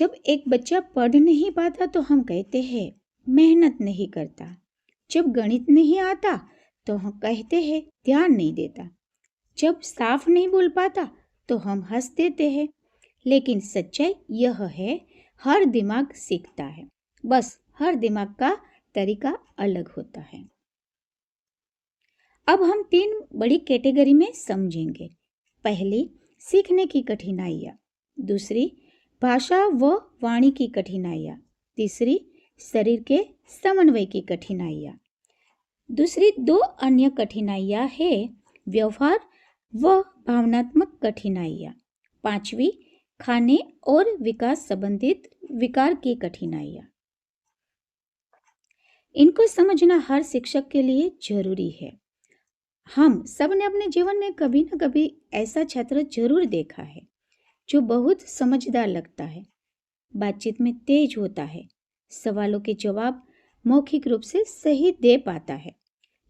जब एक बच्चा पढ़ नहीं पाता तो हम कहते हैं मेहनत नहीं करता। जब गणित नहीं आता तो हम कहते हैं ध्यान नहीं देता। जब साफ नहीं बोल पाता तो हम हंस देते हैं। लेकिन सच्चाई यह है, हर दिमाग सीखता है, बस हर दिमाग का तरीका अलग होता है। अब हम 3 बड़ी कैटेगरी में समझेंगे। पहली, सीखने की कठिनाइयाँ। दूसरी, भाषा व वाणी की कठिनाइयाँ। तीसरी, शरीर के समन्वय की कठिनाइयाँ। दूसरी 2 अन्य कठिनाइयाँ है व्यवहार व भावनात्मक कठिनाइयाँ। 5वीं, खाने और विकास संबंधित विकार की कठिनाइयाँ। इनको समझना हर शिक्षक के लिए जरूरी है। हम सब ने अपने जीवन में कभी न कभी ऐसा छात्र जरूर देखा है जो बहुत समझदार लगता है, बातचीत में तेज होता है, सवालों के जवाब मौखिक रूप से सही दे पाता है,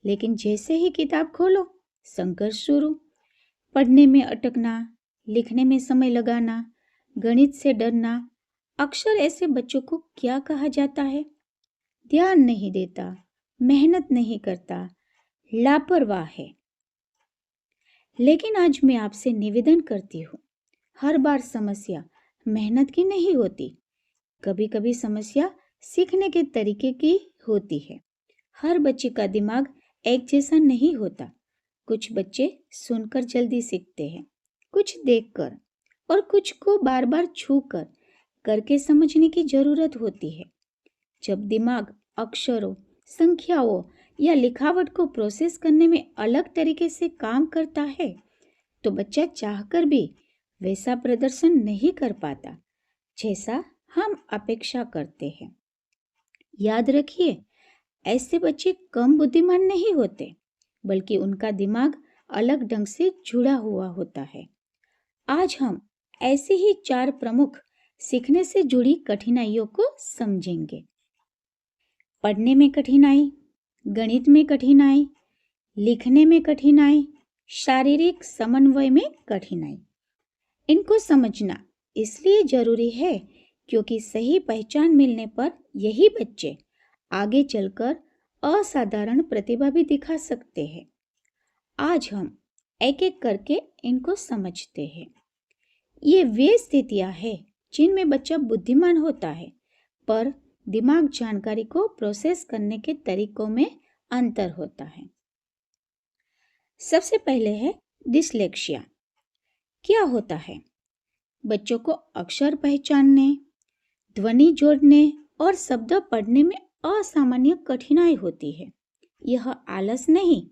लेकिन जैसे ही किताब खोलो संघर्ष शुरू। पढ़ने में अटकना, लिखने में समय लगाना, गणित से डरना। अक्सर ऐसे बच्चों को क्या कहा जाता है? ध्यान नहीं देता, मेहनत नहीं करता, लापरवाह है। लेकिन आज मैं आपसे निवेदन करती हूँ, हर बार समस्या मेहनत की नहीं होती। कभी कभी समस्या सीखने के तरीके की होती है। हर बच्चे का दिमाग एक जैसा नहीं होता। कुछ बच्चे सुनकर जल्दी सीखते हैं, कुछ देखकर, और कुछ को बार बार छूकर करके समझने की जरूरत होती है। जब दिमाग अक्षरों, संख्याओं या लिखावट को प्रोसेस करने में अलग तरीके से काम करता है तो बच्चा चाहकर भी वैसा प्रदर्शन नहीं कर पाता जैसा हम अपेक्षा करते हैं। याद रखिए, ऐसे बच्चे कम बुद्धिमान नहीं होते, बल्कि उनका दिमाग अलग ढंग से जुड़ा हुआ होता है। आज हम ऐसे ही 4 प्रमुख सीखने से जुड़ी कठिनाइयों को समझेंगे। पढ़ने में कठिनाई, गणित में कठिनाई, लिखने में कठिनाई, शारीरिक समन्वय में कठिनाई। इनको समझना इसलिए जरूरी है क्योंकि सही पहचान मिलने पर यही बच्चे आगे चलकर असाधारण प्रतिभा भी दिखा सकते हैं। आज हम एक एक करके इनको समझते हैं। ये वे स्थितियां हैं जिनमें बच्चा बुद्धिमान होता है, पर दिमाग जानकारी को प्रोसेस करने के तरीकों में अंतर होता है। सबसे पहले है डिस्लेक्सिया। क्या होता है? बच्चों को अक्षर पहचानने, ध्वनि जोड़ने और शब्द पढ़ने में असामान्य कठिनाई होती है। यह आलस नहीं,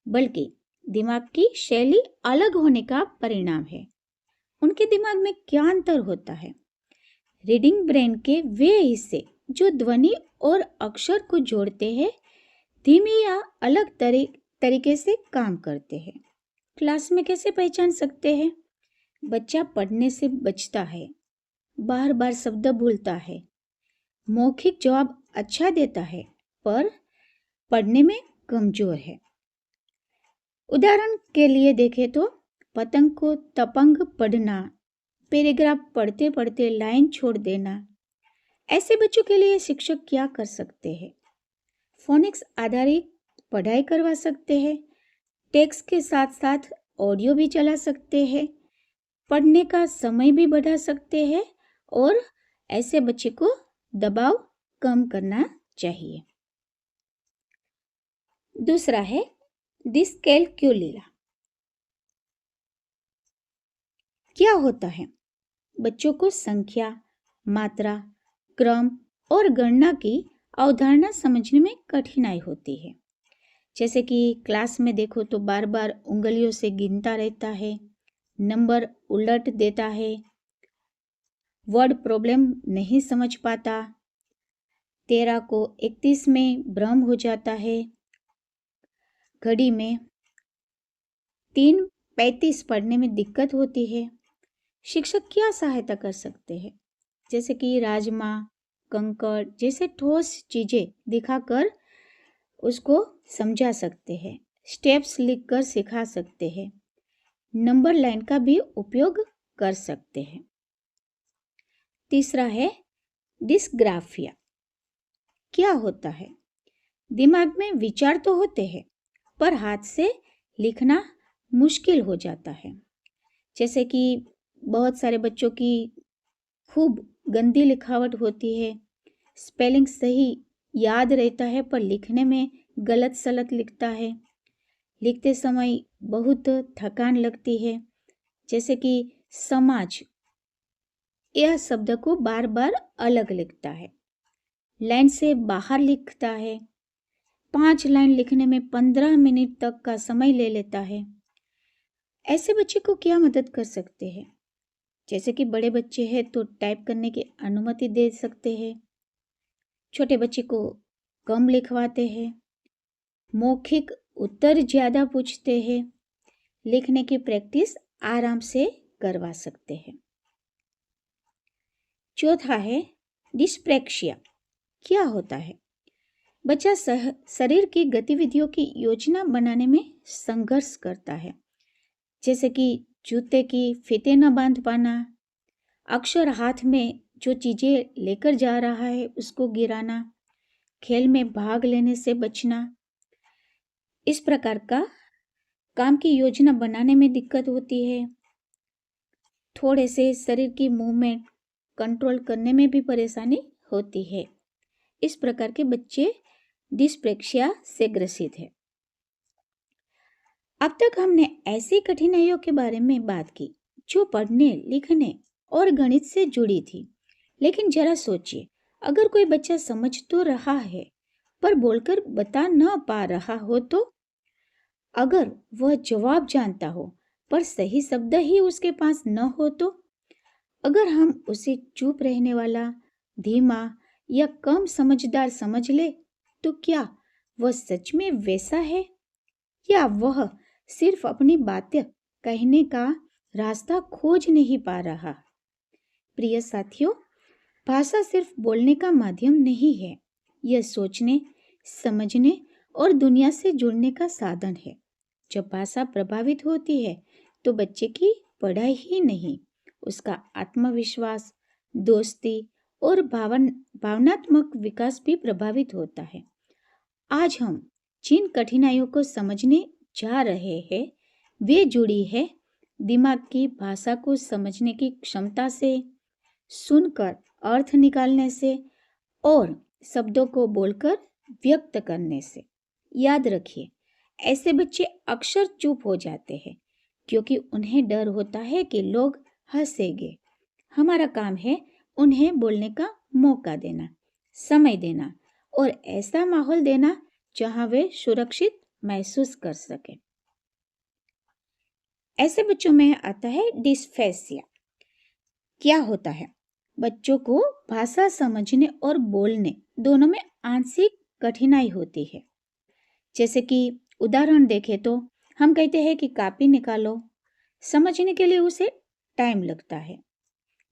बल्कि दिमाग की शैली अलग होने का परिणाम है। उनके दिमाग में क्या अंतर होता है? रीडिंग ब्रेन के वे हिस्से जो ध्वनि और अक्षर को जोड़ते हैं, धीमे या अलग तरीके से काम करते हैं। क्लास में कैसे पहचान सकते हैं? बच्चा पढ़ने से बचता है, बार बार शब्द भूलता है, मौखिक जवाब अच्छा देता है, पर पढ़ने में कमजोर है। उदाहरण के लिए देखें तो पतंग को तपंग पढ़ना, पैराग्राफ पढ़ते पढ़ते लाइन छोड़ देना। ऐसे बच्चों के लिए शिक्षक क्या कर सकते हैं? फोनिक्स आधारित पढ़ाई करवा सकते हैं, टेक्स्ट के साथ साथ ऑडियो भी चला सकते हैं, पढ़ने का समय भी बढ़ा सकते हैं और ऐसे बच्चे को दबाव कम करना चाहिए। दूसरा है डिस्कैलकुलिया। क्या होता है? बच्चों को संख्या, मात्रा, क्रम और गणना की अवधारणा समझने में कठिनाई होती है। जैसे कि क्लास में देखो तो बार बार उंगलियों से गिनता रहता है, नंबर उलट देता है, वर्ड प्रॉब्लम नहीं समझ पाता, 13 को 31 में भ्रम हो जाता है, घड़ी में 3:35 पढ़ने में दिक्कत होती है। शिक्षक क्या सहायता कर सकते हैं? जैसे कि राजमा, कंकड़ जैसे ठोस चीजें दिखाकर उसको समझा सकते हैं, स्टेप्स लिखकर सिखा सकते हैं, नंबर लाइन का भी उपयोग कर सकते हैं। तीसरा है डिस्ग्राफिया। क्या होता है? दिमाग में विचार तो होते हैं पर हाथ से लिखना मुश्किल हो जाता है। जैसे कि बहुत सारे बच्चों की खूब गंदी लिखावट होती है, स्पेलिंग सही याद रहता है पर लिखने में गलत सलत लिखता है, लिखते समय बहुत थकान लगती है। जैसे कि समाज, यह शब्द को बार बार अलग लिखता है, लाइन से बाहर लिखता है, 5 लाइन लिखने में 15 मिनट तक का समय ले लेता है। ऐसे बच्चे को क्या मदद कर सकते हैं? जैसे कि बड़े बच्चे हैं तो टाइप करने की अनुमति दे सकते हैं, छोटे बच्चे को कम लिखवाते हैं, मौखिक उत्तर ज़्यादा पूछते हैं, लिखने की प्रैक्टिस आराम से करवा सकते हैं। चौथा है डिस्प्रैक्सिया। क्या होता है? बच्चा शरीर की गतिविधियों की योजना बनाने में संघर्ष करता है, जैसे कि जूते की फीते न बांध पाना, अक्सर हाथ में जो चीज़ें लेकर जा रहा है उसको गिराना, खेल में भाग लेने से बचना। इस प्रकार का काम की योजना बनाने में दिक्कत होती है। थोड़े से शरीर की मूवमेंट कंट्रोल करने में भी परेशानी होती है। इस प्रकार के बच्चे डिस्प्रैक्सिया से ग्रसित है। अब तक हमने ऐसी कठिनाइयों के बारे में बात की जो पढ़ने, लिखने और गणित से जुड़ी थी। लेकिन जरा सोचिए, अगर कोई बच्चा समझ तो रहा है पर बोलकर बता न पा रहा हो तो? अगर वह जवाब जानता हो पर सही शब्द ही उसके पास न हो तो? अगर हम उसे चुप रहने वाला, धीमा या कम समझदार समझ ले तो क्या वह सच में वैसा है या वह सिर्फ अपनी बातें कहने का रास्ता खोज नहीं पा रहा? प्रिय साथियों, भाषा सिर्फ बोलने का माध्यम नहीं है, यह सोचने, समझने और दुनिया से जुड़ने का साधन है। जब भाषा प्रभावित होती है तो बच्चे की पढ़ाई ही नहीं, उसका आत्मविश्वास, दोस्ती और भावनात्मक विकास भी प्रभावित होता है। आज हम जिन कठिनाइयों को समझने जा रहे हैं वे जुड़ी है दिमाग की भाषा को समझने की क्षमता से, सुनकर अर्थ निकालने से और शब्दों को बोलकर व्यक्त करने से। याद रखिए, ऐसे बच्चे अक्सर चुप हो जाते हैं क्योंकि उन्हें डर होता है कि लोग हंसेंगे। हमारा काम है उन्हें बोलने का मौका देना, समय देना और ऐसा माहौल देना जहां वे सुरक्षित महसूस कर सके। ऐसे बच्चों में आता है डिस्फेसिया। क्या होता है? बच्चों को भाषा समझने और बोलने दोनों में आंशिक कठिनाई होती है। जैसे कि उदाहरण देखें तो हम कहते हैं कि कॉपी निकालो, समझने के लिए उसे टाइम लगता है।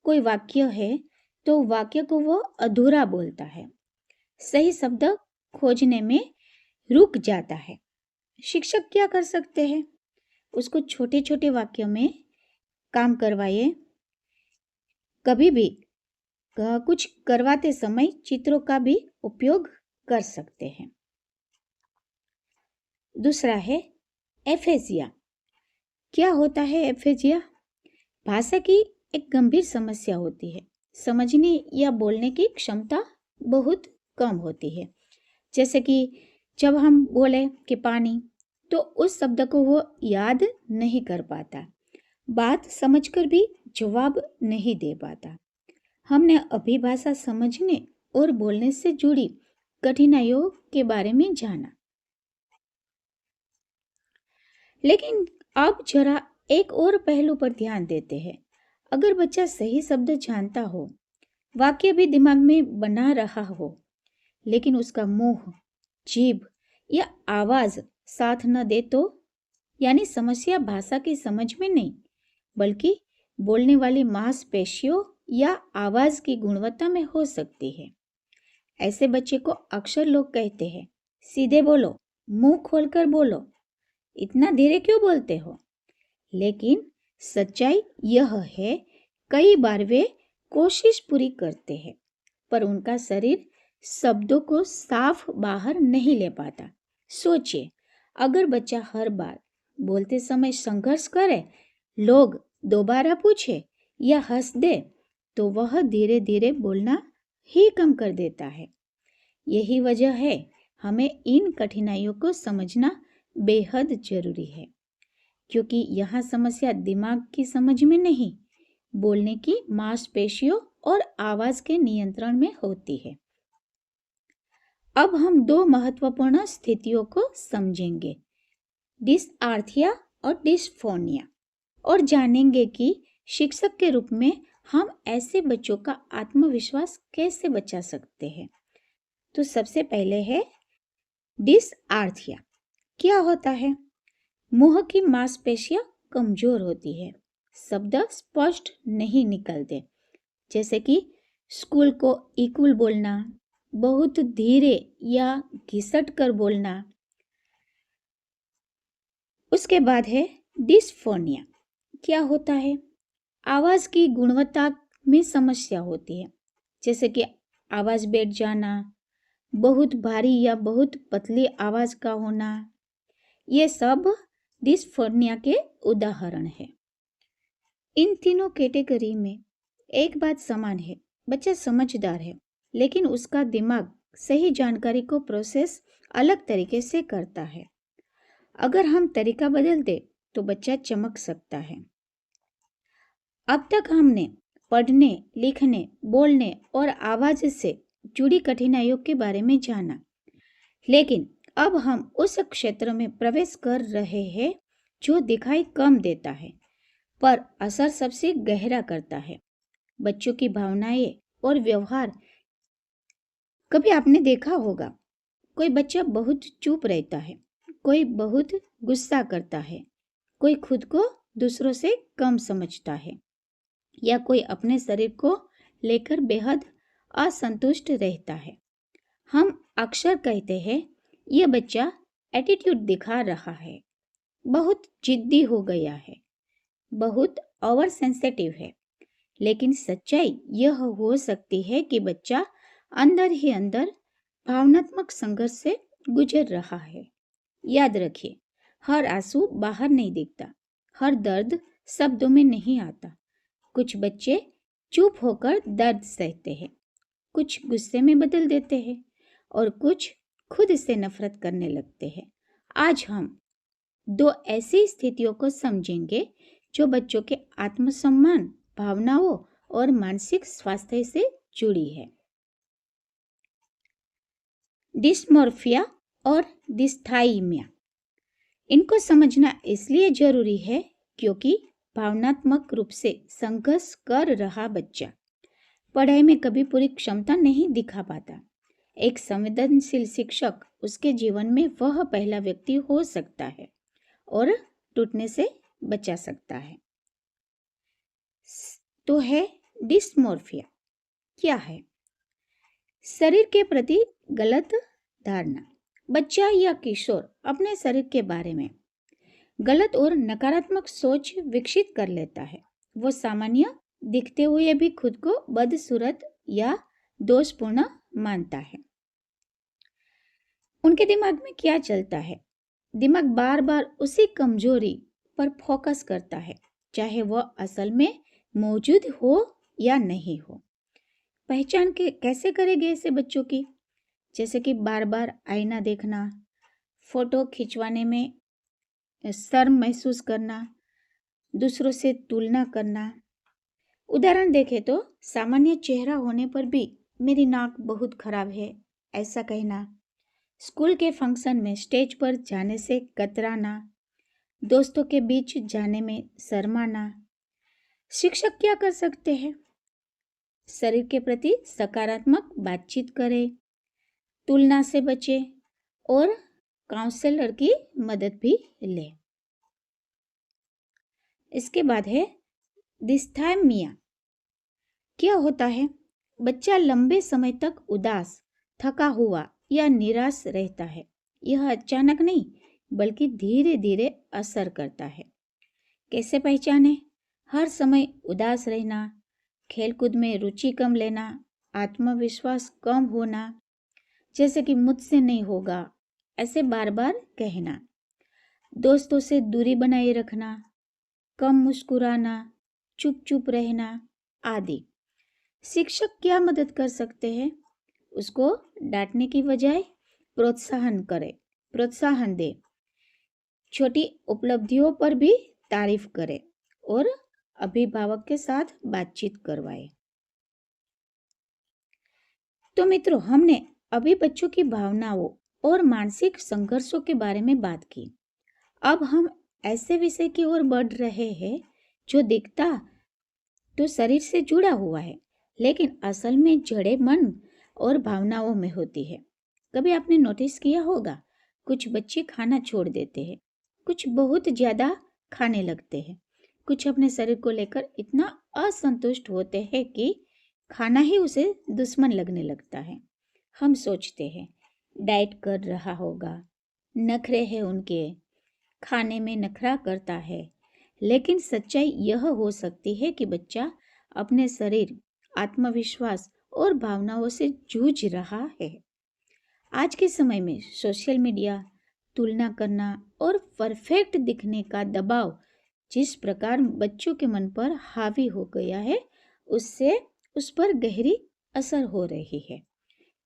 कोई वाक्य है तो वाक्य को वो अधूरा बोलता है, सही शब्द खोजने में रुक जाता है। शिक्षक क्या कर सकते हैं? उसको छोटे छोटे वाक्यों में काम करवाइए। कभी भी कुछ करवाते समय चित्रों का भी उपयोग कर सकते हैं। दूसरा है एफेजिया। क्या होता है एफेजिया? भाषा की एक गंभीर समस्या होती है, समझने या बोलने की क्षमता बहुत कम होती है। जैसे कि जब हम बोले कि पानी, तो उस शब्द को वो याद नहीं कर पाता, बात समझकर भी जवाब नहीं दे पाता। हमने अभी भाषा समझने और बोलने से जुड़ी कठिनाइयों के बारे में जाना, लेकिन अब जरा एक और पहलू पर ध्यान देते हैं। अगर बच्चा सही शब्द जानता हो, वाक्य भी दिमाग में बना रहा हो, लेकिन उसका मुंह, जीभ या आवाज साथ न दे तो? यानी समस्या भाषा की समझ में नहीं, बल्कि बोलने वाली मांसपेशियों या आवाज की गुणवत्ता में हो सकती है। ऐसे बच्चे को अक्सर लोग कहते हैं, सीधे बोलो, मुंह खोलकर बोलो, इतना धीरे क्यों बोलते हो? लेकिन सच्चाई यह है, कई बार वे कोशिश पूरी करते हैं, पर उनका शरीर शब्दों को साफ बाहर नहीं ले पाता। सोचिए, अगर बच्चा हर बार बोलते समय संघर्ष करे, लोग दोबारा पूछे या हंस दे, तो वह धीरे धीरे बोलना ही कम कर देता है। यही वजह है हमें इन कठिनाइयों को समझना बेहद जरूरी है, क्योंकि यहाँ समस्या दिमाग की समझ में नहीं, बोलने की मांसपेशियों और आवाज के नियंत्रण में होती है। अब हम दो महत्वपूर्ण स्थितियों को समझेंगे, डिसआर्थिया और डिसफोनिया, और जानेंगे कि शिक्षक के रूप में हम ऐसे बच्चों का आत्मविश्वास कैसे बचा सकते हैं। तो सबसे पहले है डिसआर्थिया। क्या होता है? मुंह की मांसपेशियां कमजोर होती है, शब्द स्पष्ट नहीं निकलते, जैसे कि स्कूल को इक्वल बोलना, बहुत धीरे या घिसट कर बोलना। उसके बाद है डिसफोनिया। क्या होता है? आवाज की गुणवत्ता में समस्या होती है, जैसे कि आवाज बैठ जाना, बहुत भारी या बहुत पतली आवाज का होना। ये सब डिसफोनिया के उदाहरण है। इन तीनों कैटेगरी में एक बात समान है, बच्चा समझदार है, लेकिन उसका दिमाग सही जानकारी को प्रोसेस अलग तरीके से करता है। अगर हम तरीका बदल दे तो बच्चा चमक सकता है। अब तक हमने पढ़ने, लिखने, बोलने और आवाज से जुड़ी कठिनाइयों के बारे में जाना, लेकिन अब हम उस क्षेत्र में प्रवेश कर रहे हैं जो दिखाई कम देता है, पर असर सबसे गहरा करता है, बच्चों की भावनाएं और व्यवहार। कभी आपने देखा होगा, कोई बच्चा बहुत चुप रहता है, कोई बहुत गुस्सा करता है, कोई खुद को दूसरों से कम समझता है, या कोई अपने शरीर को लेकर बेहद असंतुष्ट रहता है। हम अक्सर कहते हैं, यह बच्चा एटीट्यूड दिखा रहा है, बहुत जिद्दी हो गया है, बहुत ओवर सेंसिटिव है। लेकिन सच्चाई यह हो सकती है कि बच्चा अंदर ही अंदर भावनात्मक संघर्ष से गुजर रहा है। याद रखिए, हर आंसू बाहर नहीं दिखता, हर दर्द शब्दों में नहीं आता। कुछ बच्चे चुप होकर दर्द सहते हैं, कुछ गुस्से में बदल देते हैं और कुछ खुद से नफरत करने लगते हैं। आज हम दो ऐसी स्थितियों को समझेंगे जो बच्चों के आत्मसम्मान, भावनाओं और मानसिक स्वास्थ्य से जुड़ी है। डिस्मोर्फिया और डिस्थाइमिया। इनको समझना इसलिए जरूरी है क्योंकि भावनात्मक रूप से संघर्ष कर रहा बच्चा पढ़ाई में कभी पूरी क्षमता नहीं दिखा पाता। एक संवेदनशील शिक्षक उसके जीवन में वह पहला व्यक्ति हो सकता है और टूटने से बचा सकता है। तो है डिस्मोर्फिया। क्या है? शरीर के प्रति गलत धारणा। बच्चा या किशोर अपने शरीर के बारे में गलत और नकारात्मक सोच विकसित कर लेता है। वो सामान्य दिखते हुए भी खुद को बदसूरत या दोषपूर्ण मानता है। उनके दिमाग में क्या चलता है? दिमाग बार बार उसी कमजोरी पर फोकस करता है, चाहे वह असल में मौजूद हो या नहीं हो। पहचान के कैसे करेंगे ऐसे बच्चों की? जैसे कि बार बार आईना देखना, फोटो खिंचवाने में शर्म महसूस करना, दूसरों से तुलना करना। उदाहरण देखें तो सामान्य चेहरा होने पर भी मेरी नाक बहुत खराब है ऐसा कहना, स्कूल के फंक्शन में स्टेज पर जाने से कतराना, दोस्तों के बीच जाने में शर्माना। शिक्षक क्या कर सकते हैं? शरीर के प्रति सकारात्मक बातचीत करें, तुलना से बचें और काउंसलर की मदद भी लें। इसके बाद है डिस्थाइमिया। क्या होता है? बच्चा लंबे समय तक उदास, थका हुआ या निराश रहता है। यह अचानक नहीं बल्कि धीरे धीरे असर करता है। कैसे पहचाने? हर समय उदास रहना, खेलकूद में रुचि कम लेना, आत्मविश्वास कम होना, जैसे कि मुझसे नहीं होगा ऐसे बार बार कहना, दोस्तों से दूरी बनाए रखना, कम मुस्कुराना, चुप चुप रहना आदि। शिक्षक क्या मदद कर सकते हैं? उसको डांटने की बजाय प्रोत्साहन दे, छोटी उपलब्धियों पर भी तारीफ करे और अभिभावक के साथ बातचीत करवाए। तो मित्रों, हमने अभी बच्चों की भावनाओं और मानसिक संघर्षों के बारे में बात की। अब हम ऐसे विषय की ओर बढ़ रहे हैं जो दिखता तो शरीर से जुड़ा हुआ है, लेकिन असल में जड़ें मन और भावनाओं में होती है। कभी आपने नोटिस किया होगा, कुछ बच्चे खाना छोड़ देते हैं, कुछ बहुत ज्यादा खाने लगते हैं, कुछ अपने शरीर को लेकर इतना असंतुष्ट होते हैं कि खाना ही उसे दुश्मन लगने लगता है। हम सोचते हैं डाइट कर रहा होगा, नखरे हैं उनके, खाने में नखरा करता है, लेकिन सच्चाई यह हो सकती है कि बच्चा अपने शरीर, आत्मविश्वास और भावनाओं से जूझ रहा है। आज के समय में सोशल मीडिया, तुलना करना और परफेक्ट दिखने का दबाव जिस प्रकार बच्चों के मन पर हावी हो गया है, उससे उस पर गहरी असर हो रही है।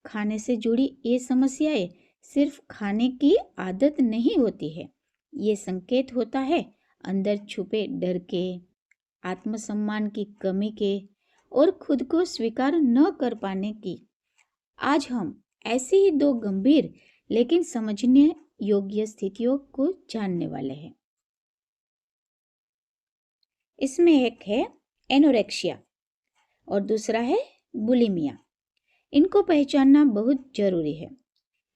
खाने से जुड़ी ये समस्याएं सिर्फ खाने की आदत नहीं होती है, ये संकेत होता है अंदर छुपे डर के, आत्मसम्मान की कमी के और खुद को स्वीकार न कर पाने की। आज हम ऐसी ही दो गंभीर लेकिन समझने योग्य स्थितियों को जानने वाले हैं। इसमें एक है एनोरेक्सिया और दूसरा है बुलिमिया। इनको पहचानना बहुत जरूरी है,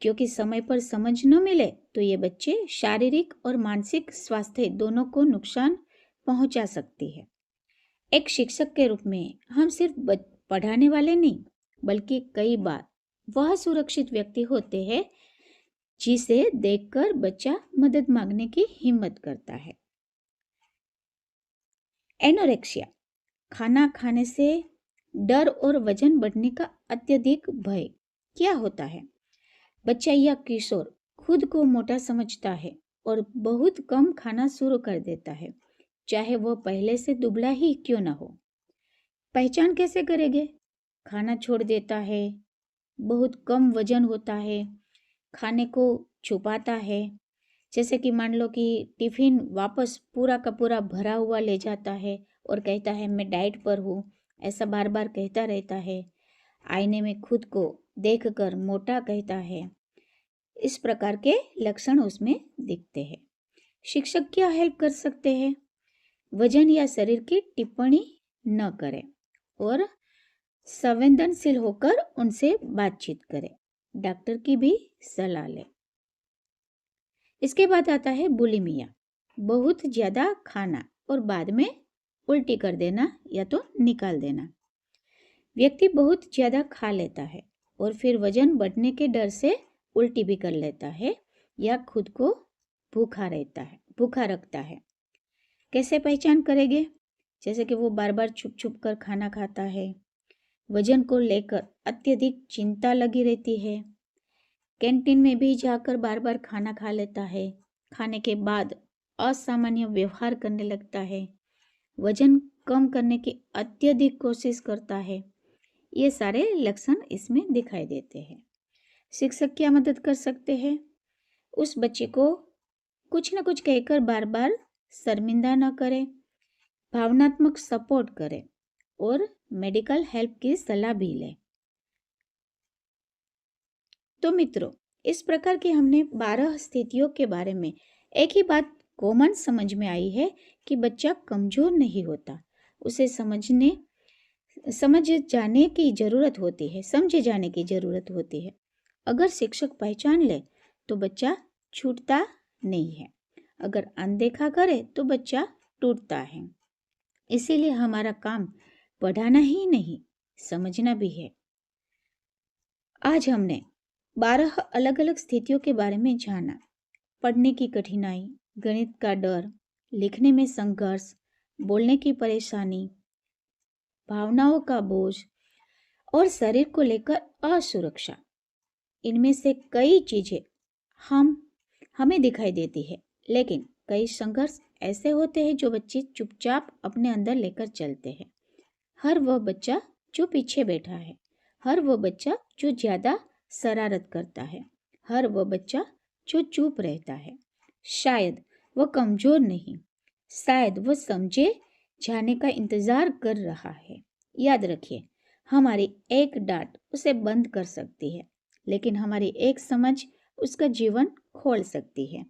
क्योंकि समय पर समझ न मिले तो ये बच्चे शारीरिक और मानसिक स्वास्थ्य दोनों को नुकसान पहुंचा सकती है। एक शिक्षक के रूप में हम सिर्फ पढ़ाने वाले नहीं, बल्कि कई बार वह सुरक्षित व्यक्ति होते हैं जिसे देखकर बच्चा मदद मांगने की हिम्मत करता है। एनोरेक्सिया, खाना खाने से डर और वजन बढ़ने का अत्यधिक भय। क्या होता है? बच्चा या किशोर खुद को मोटा समझता है और बहुत कम खाना शुरू कर देता है, चाहे वह पहले से दुबला ही क्यों ना हो। पहचान कैसे करेंगे? खाना छोड़ देता है, बहुत कम वजन होता है, खाने को छुपाता है, जैसे कि मान लो कि टिफिन वापस पूरा का पूरा भरा हुआ ले जाता है और कहता है मैं डाइट पर हूँ, ऐसा बार बार कहता रहता है। आईने में खुद को देखकर मोटा कहता है। इस प्रकार के लक्षण उसमें दिखते हैं। शिक्षक क्या हेल्प कर सकते हैं? वजन या शरीर की टिप्पणी न करें और संवेदनशील होकर उनसे बातचीत करें। डॉक्टर की भी सलाह लें। इसके बाद आता है बुलिमिया, बहुत ज्यादा खाना और बाद में उल्टी कर देना या तो निकाल देना। व्यक्ति बहुत ज्यादा खा लेता है और फिर वजन बढ़ने के डर से उल्टी भी कर लेता है या खुद को भूखा रखता है। कैसे पहचान करेंगे? जैसे कि वो बार बार छुप छुप कर खाना खाता है, वजन को लेकर अत्यधिक चिंता लगी रहती है, कैंटीन में भी जाकर बार बार खाना खा लेता है, खाने के बाद असामान्य व्यवहार करने लगता है, वजन कम करने की अत्यधिक कोशिश करता है। ये सारे लक्षण इसमें दिखाई देते हैं। शिक्षक क्या मदद कर सकते हैं? उस बच्चे को कुछ न कुछ कहकर बार बार शर्मिंदा न करें, भावनात्मक सपोर्ट करें और मेडिकल हेल्प की सलाह भी लें। तो मित्रों, इस प्रकार की हमने 12 स्थितियों के बारे में एक ही बात कॉमन समझ में आई है कि बच्चा कमजोर नहीं होता, उसे समझे जाने की जरूरत होती है। अगर शिक्षक पहचान ले तो बच्चा छूटता नहीं है, अगर अनदेखा करे तो बच्चा टूटता है। इसीलिए हमारा काम पढ़ाना ही नहीं, समझना भी है। आज हमने 12 अलग अलग स्थितियों के बारे में जाना। पढ़ने की कठिनाई, गणित का डर, लिखने में संघर्ष, बोलने की परेशानी, भावनाओं का बोझ और शरीर को लेकर असुरक्षा, इनमें से कई चीजें हमें दिखाई देती है। लेकिन कई संघर्ष ऐसे होते हैं जो बच्चे चुपचाप अपने अंदर लेकर चलते हैं। हर वह बच्चा जो पीछे बैठा है, हर वो बच्चा जो ज्यादा शरारत करता है, हर वो बच्चा जो चुप रहता है, शायद वह कमजोर नहीं, शायद वह समझे जाने का इंतजार कर रहा है। याद रखिए, हमारी एक डांट उसे बंद कर सकती है, लेकिन हमारी एक समझ उसका जीवन खोल सकती है।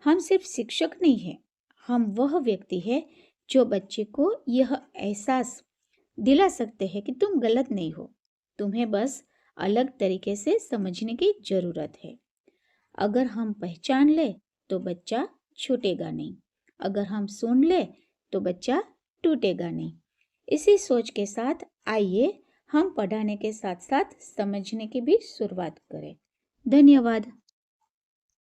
हम सिर्फ शिक्षक नहीं हैं, हम वह व्यक्ति है जो बच्चे को यह एहसास दिला सकते हैं कि तुम गलत नहीं हो, तुम्हें बस अलग तरीके से समझने की जरूरत है। अगर हम पहचान ले तो बच्चा छूटेगा नहीं, अगर हम सुन ले तो बच्चा टूटेगा नहीं। इसी सोच के साथ आइए हम पढ़ाने के साथ साथ समझने की भी शुरुआत करें। धन्यवाद।